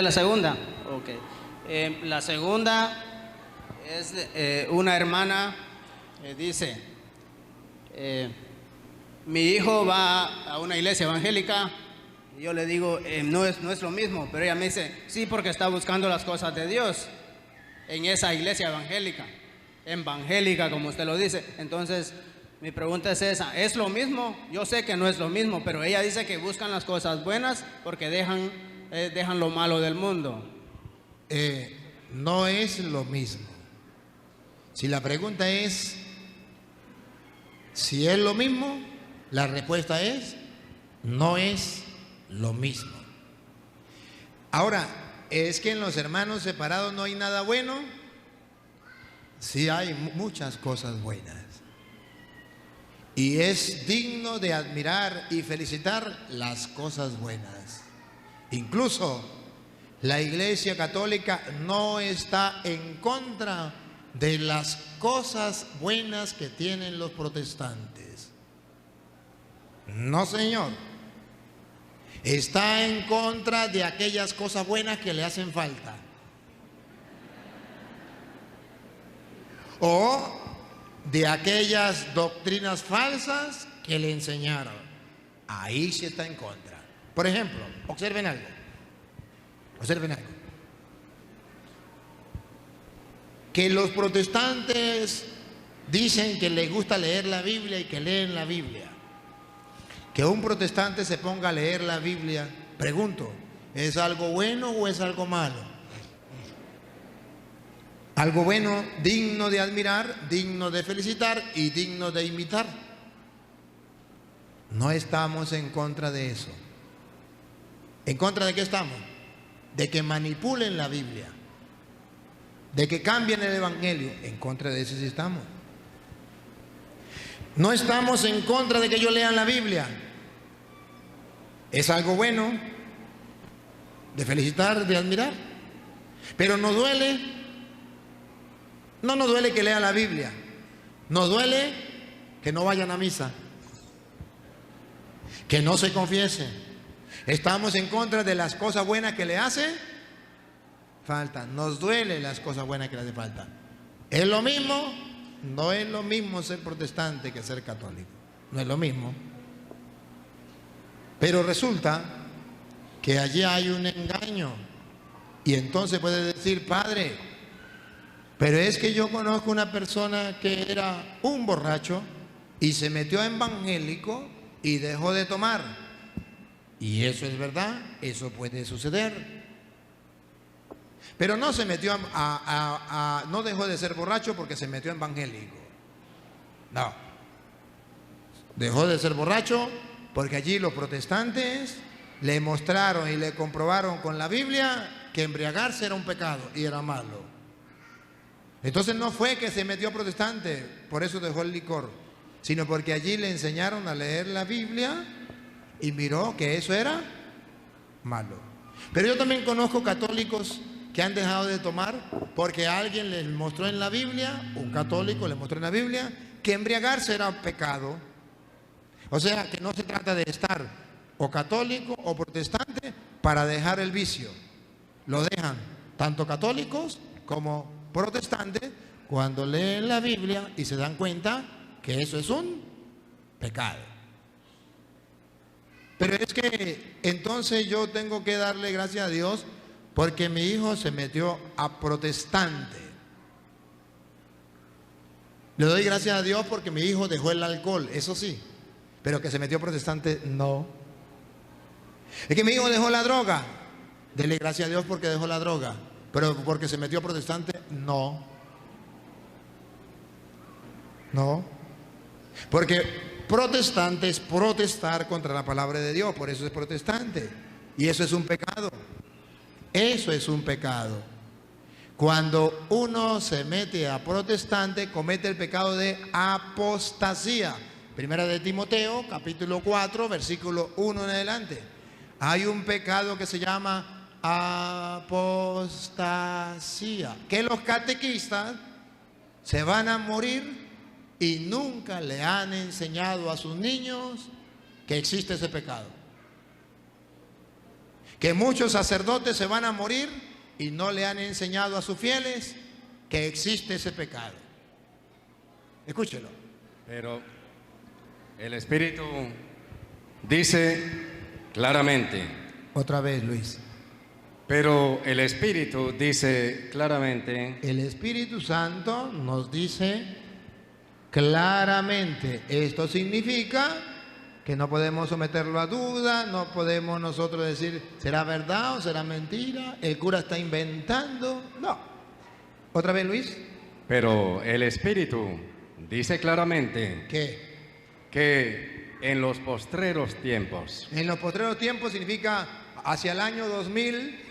La segunda, ok. La segunda es una hermana dice, mi hijo va a una iglesia evangélica y yo le digo, no es lo mismo, pero ella me dice, sí, porque está buscando las cosas de Dios en esa iglesia evangélica como usted lo dice. Entonces, mi pregunta es esa, ¿es lo mismo? Yo sé que no es lo mismo, pero ella dice que buscan las cosas buenas porque dejan lo malo del mundo. No es lo mismo. Si la pregunta es si es lo mismo, la respuesta es no es lo mismo. Ahora, ¿es que en los hermanos separados no hay nada bueno? Sí hay muchas cosas buenas. Y es digno de admirar y felicitar las cosas buenas. Incluso la Iglesia Católica no está en contra de las cosas buenas que tienen los protestantes. No, señor. Está en contra de aquellas cosas buenas que le hacen falta. O de aquellas doctrinas falsas que le enseñaron. Ahí sí está en contra. Por ejemplo, observen algo. Observen algo. Que los protestantes dicen que les gusta leer la Biblia y que leen la Biblia. Que un protestante se ponga a leer la Biblia, pregunto, ¿es algo bueno o es algo malo? Algo bueno, digno de admirar, digno de felicitar y digno de imitar. No estamos en contra de eso. ¿En contra de qué estamos? De que manipulen la Biblia, de que cambien el Evangelio. En contra de eso sí estamos. No estamos en contra de que ellos lean la Biblia. Es algo bueno de felicitar, de admirar. Pero nos duele. No nos duele que lean la Biblia. Nos duele que no vayan a misa, que no se confiesen. Estamos en contra de las cosas buenas que le hacen falta. Nos duele las cosas buenas que le hacen falta. ¿Es lo mismo? No es lo mismo ser protestante que ser católico. No es lo mismo. Pero resulta que allí hay un engaño. Y entonces puede decir, padre, pero es que yo conozco una persona que era un borracho y se metió a evangélico y dejó de tomar. Y eso es verdad, eso puede suceder. Pero no se metió no dejó de ser borracho porque se metió en evangélico. No. Dejó de ser borracho porque allí los protestantes le mostraron y le comprobaron con la Biblia que embriagarse era un pecado y era malo. Entonces no fue que se metió protestante, por eso dejó el licor, sino porque allí le enseñaron a leer la Biblia y miró que eso era malo. Pero yo también conozco católicos que han dejado de tomar porque alguien les mostró en la Biblia, un católico les mostró en la Biblia, que embriagarse era pecado. O sea, que no se trata de estar o católico o protestante para dejar el vicio. Lo dejan tanto católicos como protestantes cuando leen la Biblia y se dan cuenta que eso es un pecado. Pero es que entonces yo tengo que darle gracias a Dios porque mi hijo se metió a protestante. Le doy gracias a Dios porque mi hijo dejó el alcohol, eso sí, pero que se metió a protestante, no. Es que mi hijo dejó la droga, dele gracias a Dios porque dejó la droga, pero porque se metió a protestante, no. No. Porque protestante es protestar contra la palabra de Dios, por eso es protestante. Y eso es un pecado. Eso es un pecado. Cuando uno se mete a protestante, comete el pecado de apostasía. Primera de Timoteo, capítulo 4, versículo 1 en adelante. Hay un pecado que se llama apostasía, que los catequistas se van a morir y nunca le han enseñado a sus niños que existe ese pecado. Que muchos sacerdotes se van a morir y no le han enseñado a sus fieles que existe ese pecado. Escúchelo. Pero el Espíritu dice claramente. Otra vez, Luis. Pero el Espíritu dice claramente. El Espíritu Santo nos dice claramente. Esto significa que no podemos someterlo a duda, no podemos nosotros decir, ¿será verdad o será mentira? ¿El cura está inventando? No. ¿Otra vez, Luis? Pero el Espíritu dice claramente. ¿Qué? Que en los postreros tiempos. En los postreros tiempos significa hacia el año 2000,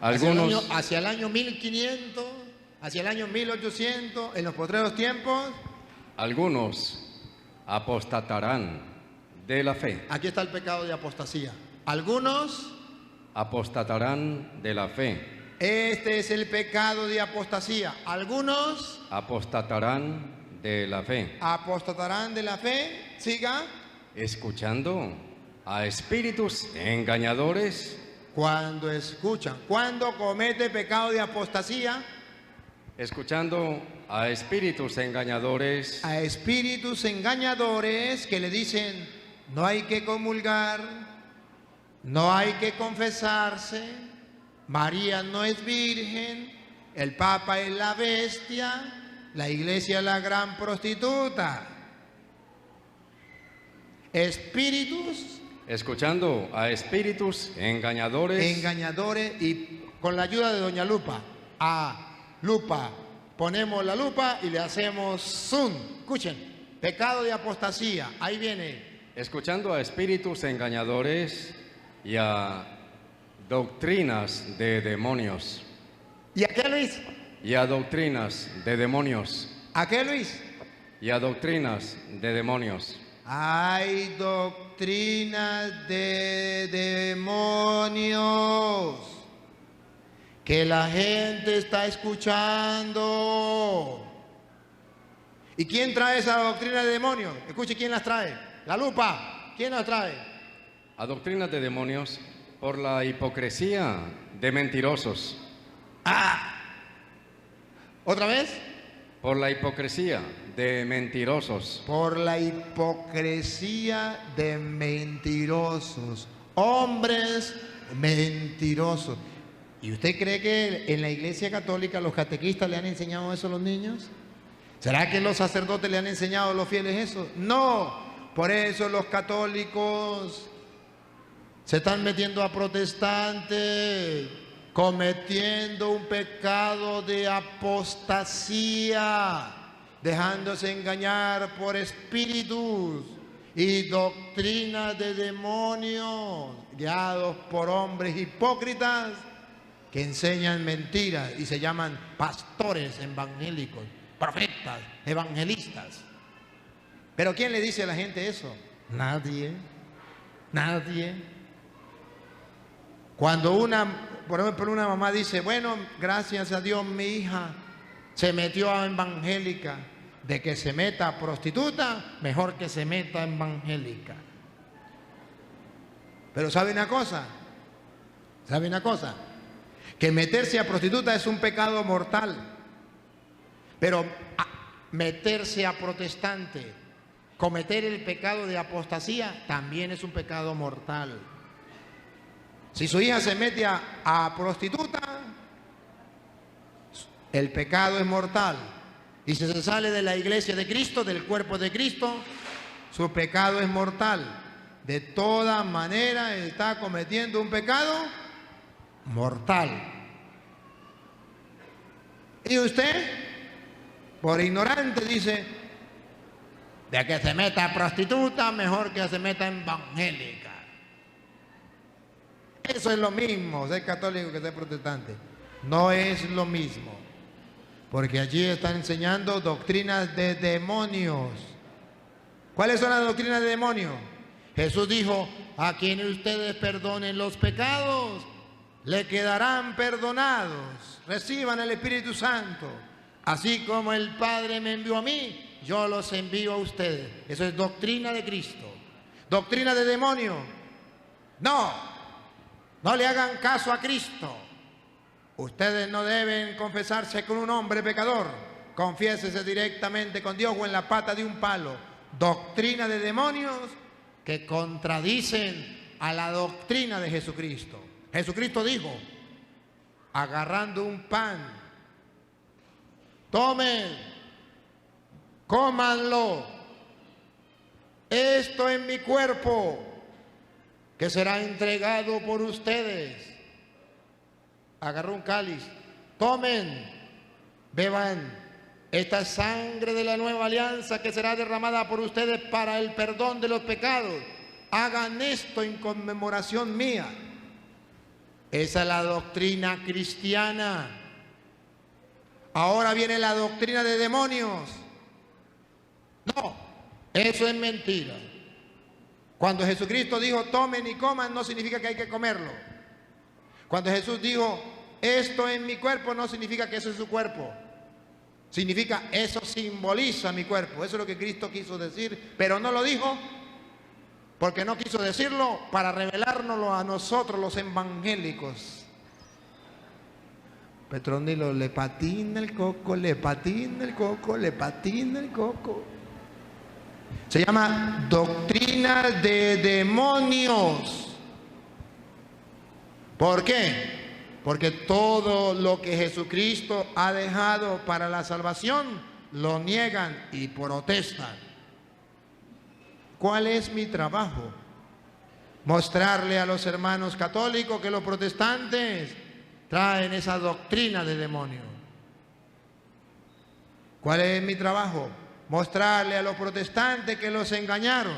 Algunos, hacia el año 1500, hacia el año 1800, en los postreros tiempos. algunos apostatarán de la fe. Aquí está el pecado de apostasía. Algunos, Apostatarán de la fe. este es el pecado de apostasía. Algunos Apostatarán de la fe. apostatarán de la fe. Siga. Escuchando a espíritus engañadores. Cuando escuchan, cuando comete pecado de apostasía, Escuchando a espíritus engañadores. a espíritus engañadores que le dicen, no hay que comulgar, no hay que confesarse, María no es virgen, el Papa es la bestia, la iglesia es la gran prostituta. Espíritus Escuchando a espíritus engañadores. engañadores, y con la ayuda de doña Lupa, lupa, ponemos la lupa y le hacemos zoom. Escuchen, pecado de apostasía, ahí viene. Escuchando a espíritus engañadores y a doctrinas de demonios. ¿Y a qué, Luis? Y a doctrinas de demonios. ¿A qué, Luis? Y a doctrinas de demonios. Hay doctrinas de demonios que la gente está escuchando. ¿Y quién trae esa doctrina de demonios? Escuche, ¿quién las trae? La lupa. ¿Quién las trae? A doctrinas de demonios por la hipocresía de mentirosos. ¿Otra vez? Por la hipocresía de mentirosos. Por la hipocresía de mentirosos. Hombres mentirosos. ¿Y usted cree que en la Iglesia Católica los catequistas le han enseñado eso a los niños? ¿Será que los sacerdotes le han enseñado a los fieles eso? No. Por eso los católicos se están metiendo a protestantes, cometiendo un pecado de apostasía, dejándose engañar por espíritus y doctrinas de demonios, guiados por hombres hipócritas que enseñan mentiras y se llaman pastores evangélicos, profetas, evangelistas. ¿Pero quién le dice a la gente eso? Nadie, nadie. Cuando por ejemplo, una mamá dice, bueno, gracias a Dios mi hija se metió a evangélica, de que se meta a prostituta, mejor que se meta a evangélica. Pero ¿sabe una cosa? ¿Sabe una cosa? Que meterse a prostituta es un pecado mortal, pero meterse a protestante, cometer el pecado de apostasía, también es un pecado mortal. Si su hija se mete a prostituta, el pecado es mortal. Y si se sale de la iglesia de Cristo, del cuerpo de Cristo, su pecado es mortal. De todas maneras está cometiendo un pecado mortal. Y usted, por ignorante, dice, de que se meta a prostituta, mejor que se meta en evangélica. Eso es lo mismo, ser católico que ser protestante. No es lo mismo. Porque allí están enseñando doctrinas de demonios. ¿Cuáles son las doctrinas de demonios? Jesús dijo, a quienes ustedes perdonen los pecados, le quedarán perdonados. Reciban el Espíritu Santo. Así como el Padre me envió a mí, yo los envío a ustedes. Eso es doctrina de Cristo. Doctrina de demonios. No, no le hagan caso a Cristo. Ustedes no deben confesarse con un hombre pecador. Confiésese directamente con Dios o en la pata de un palo. Doctrina de demonios que contradicen a la doctrina de Jesucristo. Jesucristo dijo, agarrando un pan, tomen, cómanlo, esto es mi cuerpo que será entregado por ustedes. Agarró un cáliz, tomen, beban, esta es sangre de la nueva alianza que será derramada por ustedes para el perdón de los pecados. Hagan esto en conmemoración mía. Esa es la doctrina cristiana. Ahora viene la doctrina de demonios. No, eso es mentira. Cuando Jesucristo dijo tomen y coman, no significa que hay que comerlo. Cuando Jesús dijo esto es mi cuerpo, no significa que eso es su cuerpo. Significa eso simboliza mi cuerpo. Eso es lo que Cristo quiso decir, pero no lo dijo porque no quiso decirlo para revelárnoslo a nosotros los evangélicos. Petronilo le patina el coco, le patina el coco, le patina el coco. Se llama doctrina de demonios. ¿Por qué? Porque todo lo que Jesucristo ha dejado para la salvación lo niegan y protestan. ¿Cuál es mi trabajo? Mostrarle a los hermanos católicos que los protestantes traen esa doctrina de demonio. ¿Cuál es mi trabajo? Mostrarle a los protestantes que los engañaron.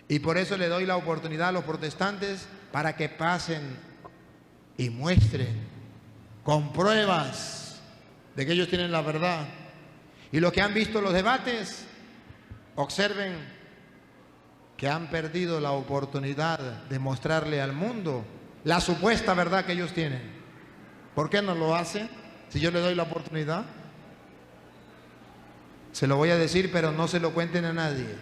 Y por eso le doy la oportunidad a los protestantes para que pasen y muestren con pruebas de que ellos tienen la verdad. Y los que han visto los debates, observen que han perdido la oportunidad de mostrarle al mundo la supuesta verdad que ellos tienen. ¿Por qué no lo hacen? Si yo le doy la oportunidad, se lo voy a decir, pero no se lo cuenten a nadie.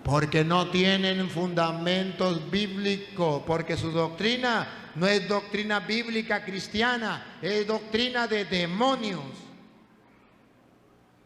Porque no tienen fundamentos bíblicos, porque su doctrina no es doctrina bíblica cristiana, es doctrina de demonios.